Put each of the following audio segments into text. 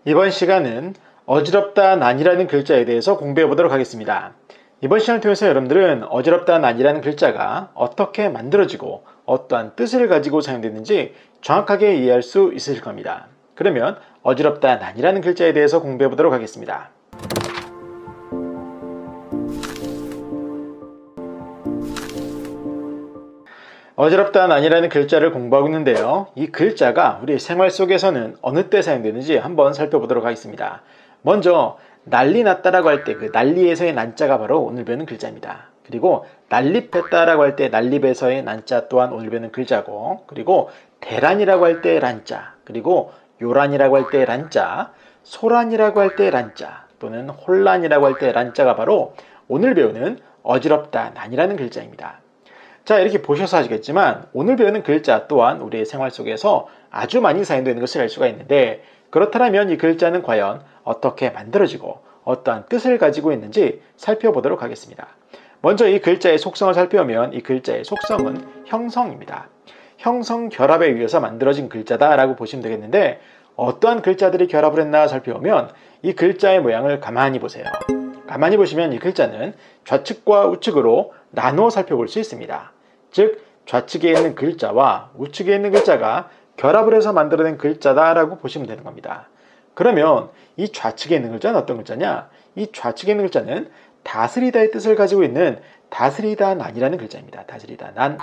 이번 시간은 어지럽다 난이라는 글자에 대해서 공부해 보도록 하겠습니다. 이번 시간을 통해서 여러분들은 어지럽다 난이라는 글자가 어떻게 만들어지고 어떠한 뜻을 가지고 사용되는지 정확하게 이해할 수 있으실 겁니다. 그러면 어지럽다 난이라는 글자에 대해서 공부해 보도록 하겠습니다. 어지럽다 난이라는 글자를 공부하고 있는데요. 이 글자가 우리 생활 속에서는 어느 때 사용되는지 한번 살펴보도록 하겠습니다. 먼저 난리 났다라고 할 때 그 난리에서의 난자가 바로 오늘 배우는 글자입니다. 그리고 난립했다라고 할 때 난립에서의 난자 또한 오늘 배우는 글자고, 그리고 대란이라고 할 때 란자, 그리고 요란이라고 할 때 란자, 소란이라고 할 때 란자, 또는 혼란이라고 할 때 란자가 바로 오늘 배우는 어지럽다 난이라는 글자입니다. 자, 이렇게 보셔서 아시겠지만 오늘 배우는 글자 또한 우리의 생활 속에서 아주 많이 사용되는 것을 알 수가 있는데, 그렇다면 이 글자는 과연 어떻게 만들어지고 어떠한 뜻을 가지고 있는지 살펴보도록 하겠습니다. 먼저 이 글자의 속성을 살펴보면 이 글자의 속성은 형성입니다. 형성 결합에 의해서 만들어진 글자다라고 보시면 되겠는데, 어떠한 글자들이 결합을 했나 살펴보면 이 글자의 모양을 가만히 보세요. 가만히 보시면 이 글자는 좌측과 우측으로 나누어 살펴볼 수 있습니다. 즉 좌측에 있는 글자와 우측에 있는 글자가 결합을 해서 만들어낸 글자다라고 보시면 되는 겁니다. 그러면 이 좌측에 있는 글자는 어떤 글자냐? 이 좌측에 있는 글자는 다스리다의 뜻을 가지고 있는 다스리다 난이라는 글자입니다. 다스리다 난.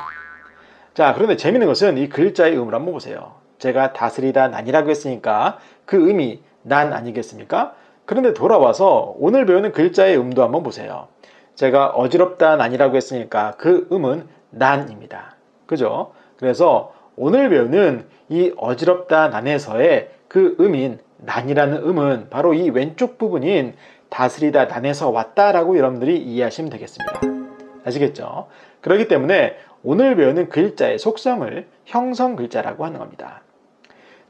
자, 그런데 재밌는 것은 이 글자의 음을 한번 보세요. 제가 다스리다 난이라고 했으니까 그 음이 난 아니겠습니까? 그런데 돌아와서 오늘 배우는 글자의 음도 한번 보세요. 제가 어지럽다 난이라고 했으니까 그 음은 난입니다. 그죠? 그래서 오늘 배우는 이 어지럽다 난에서의 그 음인 난이라는 음은 바로 이 왼쪽 부분인 다스리다 난에서 왔다라고 여러분들이 이해하시면 되겠습니다. 아시겠죠? 그렇기 때문에 오늘 배우는 글자의 속성을 형성 글자라고 하는 겁니다.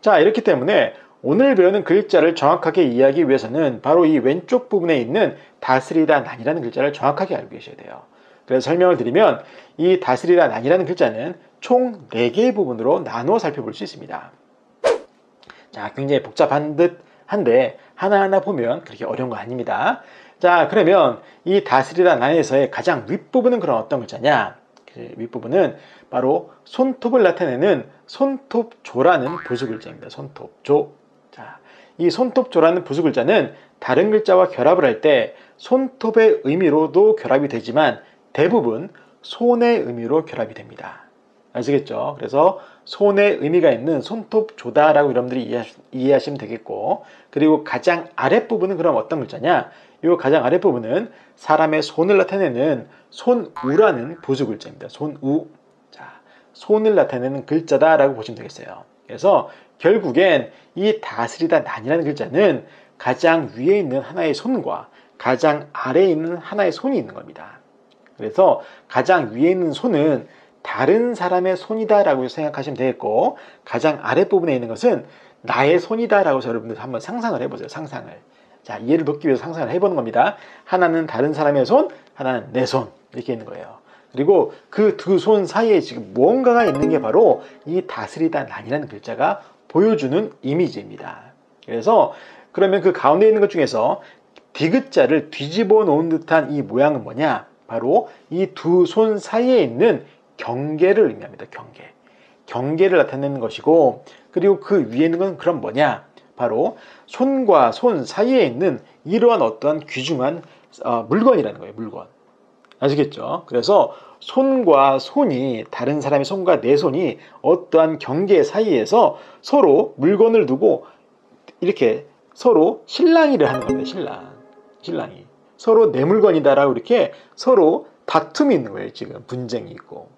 자, 이렇기 때문에 오늘 배우는 글자를 정확하게 이해하기 위해서는 바로 이 왼쪽 부분에 있는 다스리다 난이라는 글자를 정확하게 알고 계셔야 돼요. 그래서 설명을 드리면 이 다스리다 난이라는 글자는 총 4개의 부분으로 나누어 살펴볼 수 있습니다. 자, 굉장히 복잡한 듯 한데 하나하나 보면 그렇게 어려운 거 아닙니다. 자, 그러면 이 다스리다 난에서의 가장 윗부분은 그럼 어떤 글자냐? 그 윗부분은 바로 손톱을 나타내는 손톱조라는 부수글자입니다. 손톱조. 자, 이 손톱조라는 부수글자는 다른 글자와 결합을 할 때 손톱의 의미로도 결합이 되지만 대부분 손의 의미로 결합이 됩니다. 아시겠죠? 그래서 손의 의미가 있는 손톱조다라고 여러분들이 이해하시면 되겠고, 그리고 가장 아랫부분은 그럼 어떤 글자냐? 이 가장 아랫부분은 사람의 손을 나타내는 손우라는 부수글자입니다. 손우. 자, 손을 나타내는 글자다라고 보시면 되겠어요. 그래서 결국엔 이 다스리다 난이라는 글자는 가장 위에 있는 하나의 손과 가장 아래에 있는 하나의 손이 있는 겁니다. 그래서 가장 위에 있는 손은 다른 사람의 손이다라고 생각하시면 되겠고, 가장 아랫부분에 있는 것은 나의 손이다라고 여러분들 한번 상상을 해보세요. 상상을. 자, 이해를 돕기 위해서 상상을 해보는 겁니다. 하나는 다른 사람의 손, 하나는 내 손. 이렇게 있는 거예요. 그리고 그 두 손 사이에 지금 무언가가 있는 게 바로 이 다스리다 난이라는 글자가 보여주는 이미지입니다. 그래서 그러면 그 가운데 있는 것 중에서 디귿자를 뒤집어 놓은 듯한 이 모양은 뭐냐? 바로 이 두 손 사이에 있는 경계를 의미합니다. 경계. 경계를 나타내는 것이고, 그리고 그 위에 있는 건 그럼 뭐냐? 바로 손과 손 사이에 있는 이러한 어떠한 귀중한 물건이라는 거예요. 물건. 아시겠죠? 그래서 손과 손이, 다른 사람의 손과 내 손이 어떠한 경계 사이에서 서로 물건을 두고 이렇게 서로 실랑이를 하는 겁니다. 신랑이. 서로 내 물건이다라고 이렇게 서로 다툼이 있는 거예요. 지금 분쟁이 있고.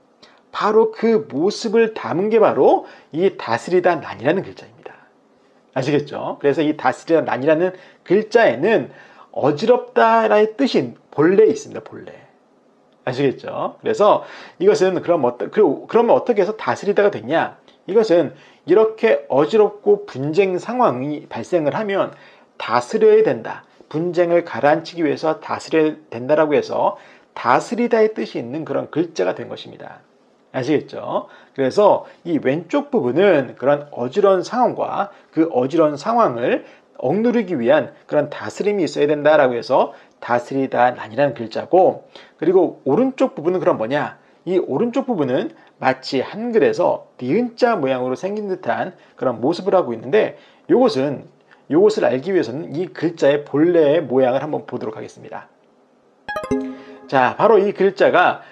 바로 그 모습을 담은 게 바로 이 다스리다 난이라는 글자입니다. 아시겠죠? 그래서 이 다스리다 난이라는 글자에는 어지럽다라의 뜻이 본래 있습니다. 본래. 아시겠죠? 그래서 이것은 그러면 어떻게 해서 다스리다가 됐냐? 이것은 이렇게 어지럽고 분쟁 상황이 발생을 하면 다스려야 된다. 분쟁을 가라앉히기 위해서 다스려야 된다라고 해서 다스리다의 뜻이 있는 그런 글자가 된 것입니다. 아시겠죠? 그래서 이 왼쪽 부분은 그런 어지러운 상황과 그 어지러운 상황을 억누르기 위한 그런 다스림이 있어야 된다라고 해서 다스리다 난이라는 글자고, 그리고 오른쪽 부분은 그럼 뭐냐? 이 오른쪽 부분은 마치 한글에서 니은자 모양으로 생긴 듯한 그런 모습을 하고 있는데, 요것을 알기 위해서는 이 글자의 본래의 모양을 한번 보도록 하겠습니다. 자, 바로 이 글자가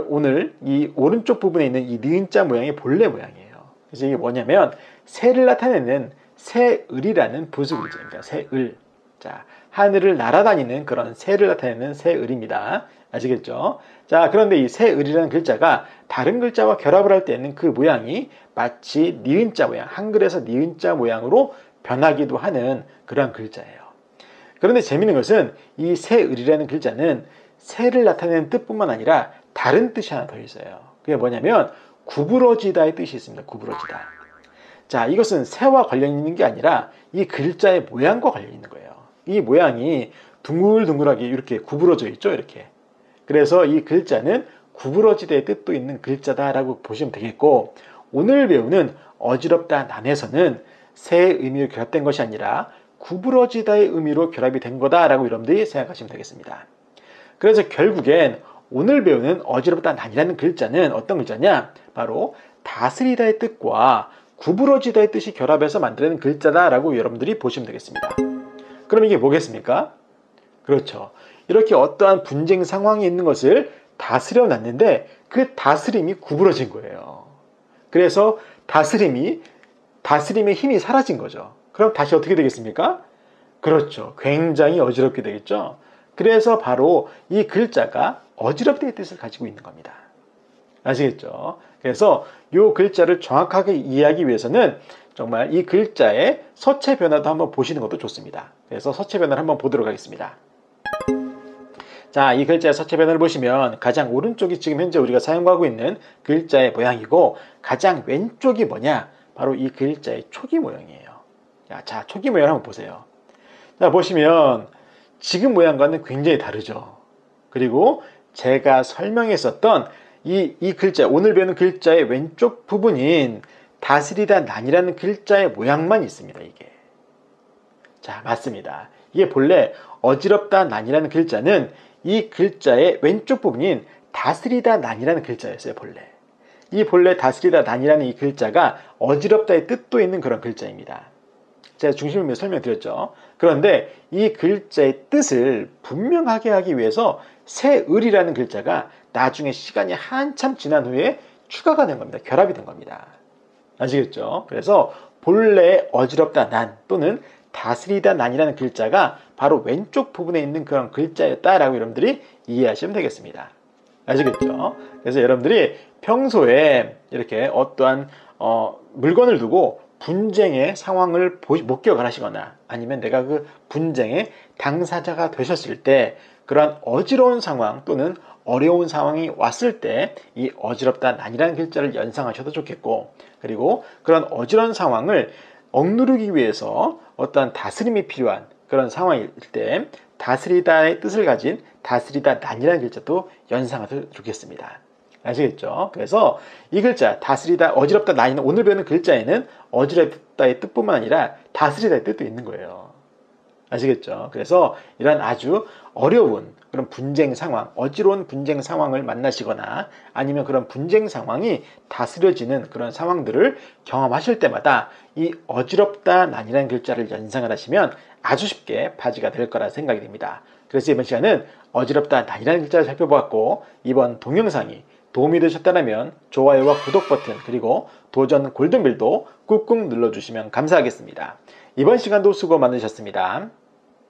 오늘 이 오른쪽 부분에 있는 이 니은자 모양의 본래 모양이에요. 그래서 이게 뭐냐면 새를 나타내는 새을이라는 부수글자입니다. 새을. 자, 하늘을 날아다니는 그런 새를 나타내는 새을입니다. 아시겠죠? 자, 그런데 이 새을이라는 글자가 다른 글자와 결합을 할 때는 그 모양이 마치 니은자 모양, 한글에서 니은자 모양으로 변하기도 하는 그런 글자예요. 그런데 재미있는 것은 이 새을이라는 글자는 새를 나타내는 뜻뿐만 아니라 다른 뜻이 하나 더 있어요. 그게 뭐냐면 구부러지다의 뜻이 있습니다. 구부러지다. 자, 이것은 새와 관련 있는 게 아니라 이 글자의 모양과 관련 있는 거예요. 이 모양이 둥글둥글하게 이렇게 구부러져 있죠. 이렇게. 그래서 이 글자는 구부러지다의 뜻도 있는 글자다라고 보시면 되겠고, 오늘 배우는 어지럽다 난에서는 새의 의미로 결합된 것이 아니라 구부러지다의 의미로 결합이 된 거다라고 여러분들이 생각하시면 되겠습니다. 그래서 결국엔 오늘 배우는 어지럽다 난이라는 글자는 어떤 글자냐? 바로 다스리다의 뜻과 구부러지다의 뜻이 결합해서 만드는 글자다라고 여러분들이 보시면 되겠습니다. 그럼 이게 뭐겠습니까? 그렇죠. 이렇게 어떠한 분쟁 상황이 있는 것을 다스려 놨는데 그 다스림이 구부러진 거예요. 그래서 다스림의 힘이 사라진 거죠. 그럼 다시 어떻게 되겠습니까? 그렇죠. 굉장히 어지럽게 되겠죠. 그래서 바로 이 글자가 어지럽다의 뜻을 가지고 있는 겁니다. 아시겠죠? 그래서 이 글자를 정확하게 이해하기 위해서는 정말 이 글자의 서체 변화도 한번 보시는 것도 좋습니다. 그래서 서체 변화를 한번 보도록 하겠습니다. 자, 이 글자의 서체 변화를 보시면 가장 오른쪽이 지금 현재 우리가 사용하고 있는 글자의 모양이고, 가장 왼쪽이 뭐냐? 바로 이 글자의 초기 모양이에요. 자, 초기 모양을 한번 보세요. 자, 보시면 지금 모양과는 굉장히 다르죠. 그리고 제가 설명했었던 이 글자, 오늘 배우는 글자의 왼쪽 부분인 다스리다 난이라는 글자의 모양만 있습니다. 이게. 자, 맞습니다. 이게 본래 어지럽다 난이라는 글자는 이 글자의 왼쪽 부분인 다스리다 난이라는 글자였어요. 본래 다스리다 난이라는 이 글자가 어지럽다의 뜻도 있는 그런 글자입니다. 제가 중심을 설명드렸죠. 그런데 이 글자의 뜻을 분명하게 하기 위해서 새을이라는 글자가 나중에 시간이 한참 지난 후에 추가가 된 겁니다. 결합이 된 겁니다. 아시겠죠? 그래서 본래 어지럽다 난 또는 다스리다 난이라는 글자가 바로 왼쪽 부분에 있는 그런 글자였다라고 여러분들이 이해하시면 되겠습니다. 아시겠죠? 그래서 여러분들이 평소에 이렇게 어떠한 물건을 두고 분쟁의 상황을 목격을 하시거나 아니면 내가 그 분쟁의 당사자가 되셨을 때 그러한 어지러운 상황 또는 어려운 상황이 왔을 때 이 어지럽다 난이라는 글자를 연상하셔도 좋겠고, 그리고 그런 어지러운 상황을 억누르기 위해서 어떠한 다스림이 필요한 그런 상황일 때 다스리다의 뜻을 가진 다스리다 난이라는 글자도 연상하셔도 좋겠습니다. 아시겠죠? 그래서 이 글자 다스리다 어지럽다 난이는 오늘 배우는 글자에는 어지럽다의 뜻뿐만 아니라 다스리다의 뜻도 있는 거예요. 아시겠죠? 그래서 이런 아주 어려운 그런 분쟁 상황, 어지러운 분쟁 상황을 만나시거나 아니면 그런 분쟁 상황이 다스려지는 그런 상황들을 경험하실 때마다 이 어지럽다 난이라는 글자를 연상을 하시면 아주 쉽게 파지가 될 거라 생각이 됩니다. 그래서 이번 시간은 어지럽다 난이라는 글자를 살펴보았고, 이번 동영상이 도움이 되셨다면 좋아요와 구독 버튼 그리고 도전 골든벨도 꾹꾹 눌러주시면 감사하겠습니다. 이번 시간도 수고 많으셨습니다.